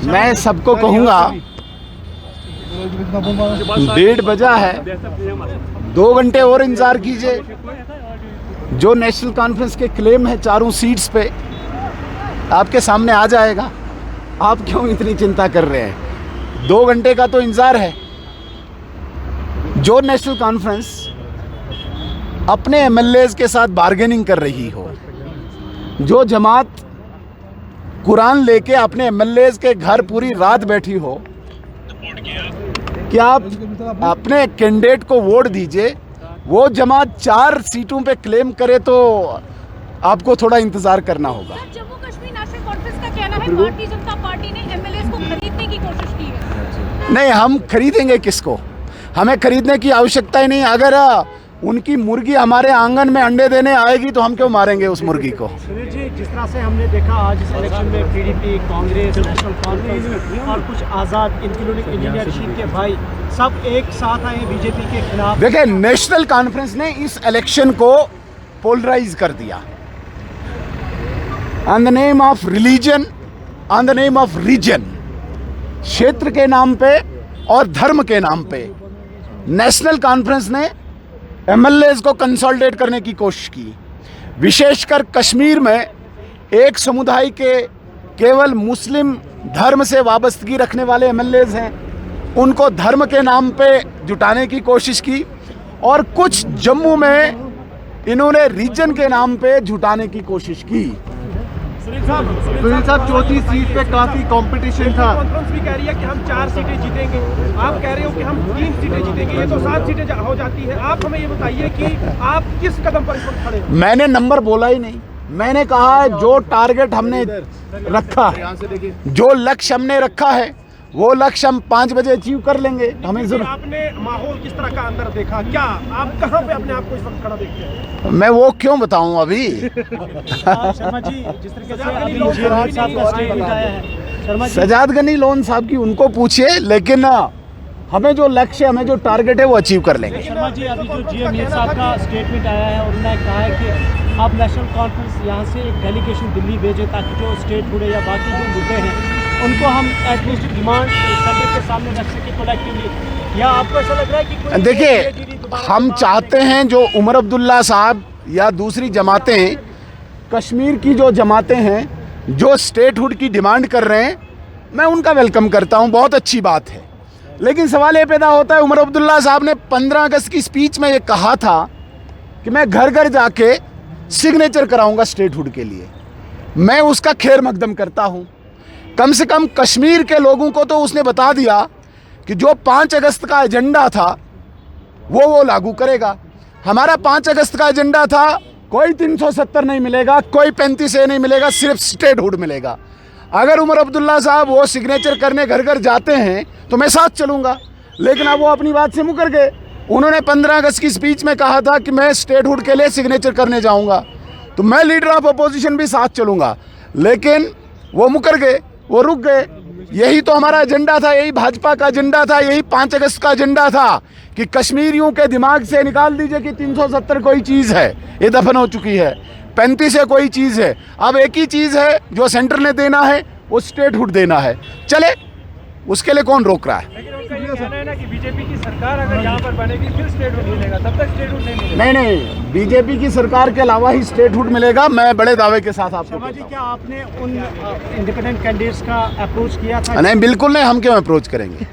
मैं सबको कहूँगा 1:30 बजा है, 2 घंटे और इंतजार कीजिए। जो नेशनल कॉन्फ्रेंस के क्लेम है चारों सीट्स पे आपके सामने आ जाएगा। आप क्यों इतनी चिंता कर रहे हैं? 2 घंटे का तो इंतजार है। जो नेशनल कॉन्फ्रेंस अपने एमएलएज के साथ बार्गेनिंग कर रही हो, जो जमात कुरान लेके अपने एमएलएज के घर पूरी रात बैठी हो, कि आप अपने कैंडिडेट को वोट दीजिए, वो जमात 4 सीटों पे क्लेम करे तो आपको थोड़ा इंतजार करना होगा। जम्मू कश्मीर नेशनल कॉन्फ्रेंस का कहना है भारतीय जनता पार्टी ने एमएलए को खरीदने की कोशिश की है। नहीं, हम खरीदेंगे किसको? हमें खरीदने की आवश्यकता ही नहीं। अगर उनकी मुर्गी हमारे आंगन में अंडे देने आएगी तो हम क्यों मारेंगे उस मुर्गी को? सुनील जी, जिस तरह से हमने देखा आज इस इलेक्शन में पीडीपी, कांग्रेस, नेशनल कॉन्फ्रेंस और कुछ आज़ाद इंक्लूडिंग इंजीनियर रशीद के भाई सब एक साथ आए बीजेपी के खिलाफ। देखिए, नेशनल कॉन्फ्रेंस ने इस इलेक्शन को पोलराइज कर दिया on the name of religion, on the name of region, क्षेत्र के नाम पे और धर्म के नाम पे। नेशनल कॉन्फ्रेंस ने एमएलएज को कंसोलिडेट करने की कोशिश की। विशेषकर कश्मीर में एक समुदाय के केवल मुस्लिम धर्म से वाबस्तगी रखने वाले एमएलएज हैं, उनको धर्म के नाम पे जुटाने की कोशिश की, और कुछ जम्मू में इन्होंने रीजन के नाम पे जुटाने की कोशिश की। सुनील साहब, चौथी सीट पे काफी कंपटीशन था। कॉन्फ्रेंस भी कह रही है कि हम 4 सीटें जीतेंगे, आप कह रहे हो कि हम 3 सीटें जीतेंगे, ये तो 7 सीटें हो जाती है। आप हमें ये बताइए कि आप किस कदम पर इस वक्त खड़े हैं? मैंने नंबर बोला ही नहीं। मैंने कहा जो टारगेट हमने रखा है, जो लक्ष्य हमने रखा है, वो लक्ष्य हम 5 बजे अचीव कर लेंगे। हमें जरूर। आपने माहौल किस तरह का अंदर देखा? क्या आप कहाँ पे अपने आप को इस वक्त खड़ा देखते हैं? मैं वो क्यों बताऊं अभी? शर्मा जी, जिस तरीके से अभी युवराज साहब का स्टेटमेंट आया है, शर्मा जी, सजाद गनी लोन साहब की उनको पूछिए, लेकिन हमें जो लक्ष्य, हमें जो टारगेट है वो अचीव कर लेंगे। शर्मा जी, अभी जो जीएम मीर साहब का स्टेटमेंट आया है, उन्होंने कहा है कि आप नेशनल कॉन्फ्रेंस यहाँ से एक डेलीगेशन दिल्ली भेजें ताकि जो स्टेट हुड या बाकी जो मुद्दे हैं उनको हम एटलीस्ट डिमांड सेंटर के सामने रख सकें कलेक्टिवली। या आपको ऐसा लग रहा है कि देखिए, हम चाहते हैं जो उमर अब्दुल्ला साहब या दूसरी जमातें, कश्मीर की जो जमातें हैं, जो स्टेट हुड की डिमांड कर रहे हैं, मैं उनका वेलकम करता हूं, बहुत अच्छी बात है। लेकिन सवाल ये पैदा होता है, उमर अब्दुल्ला साहब ने 15 अगस्त की स्पीच में ये कहा था कि मैं घर घर जाके सिग्नेचर कराऊंगा स्टेट हुड के लिए। मैं उसका खैर मकदम करता हूं। कम से कम कश्मीर के लोगों को तो उसने बता दिया कि जो 5 अगस्त का एजेंडा था वो लागू करेगा। हमारा 5 अगस्त का एजेंडा था, कोई 370 नहीं मिलेगा, कोई 35A नहीं मिलेगा, सिर्फ स्टेट हुड मिलेगा। अगर उमर अब्दुल्ला साहब वो सिग्नेचर करने घर घर जाते हैं तो मैं साथ चलूँगा, लेकिन अब वो अपनी बात से मुकर गए। उन्होंने 15 अगस्त की स्पीच में कहा था कि मैं स्टेट हुड के लिए सिग्नेचर करने जाऊँगा, तो मैं लीडर ऑफ अपोजिशन भी साथ चलूँगा, लेकिन वो मुकर गए, वो रुक गए। यही तो हमारा एजेंडा था, यही भाजपा का एजेंडा था, यही 5 अगस्त का एजेंडा था कि कश्मीरियों के दिमाग से निकाल दीजिए कि 370 कोई चीज़ है, ये दफन हो चुकी है। 35 कोई चीज़ है। अब एक ही चीज़ है जो सेंटर ने देना है, वो स्टेट हुड देना है। चले, उसके लिए कौन रोक रहा है? लेकिन उनका ये कहना है ना कि बीजेपी की सरकार अगर यहाँ पर बनेगी फिर स्टेट हुड मिलेगा, तब तक स्टेट हुड नहीं मिलेगा। नहीं, बीजेपी की सरकार के अलावा ही स्टेट हुड मिलेगा। मैं बड़े दावे के साथ आपको शर्मा जी, क्या आपने उन इंडिपेंडेंट कैंडिडेट्स का अप्रोच किया था? नहीं, बिल्कुल नहीं। हम क्यों अप्रोच करेंगे?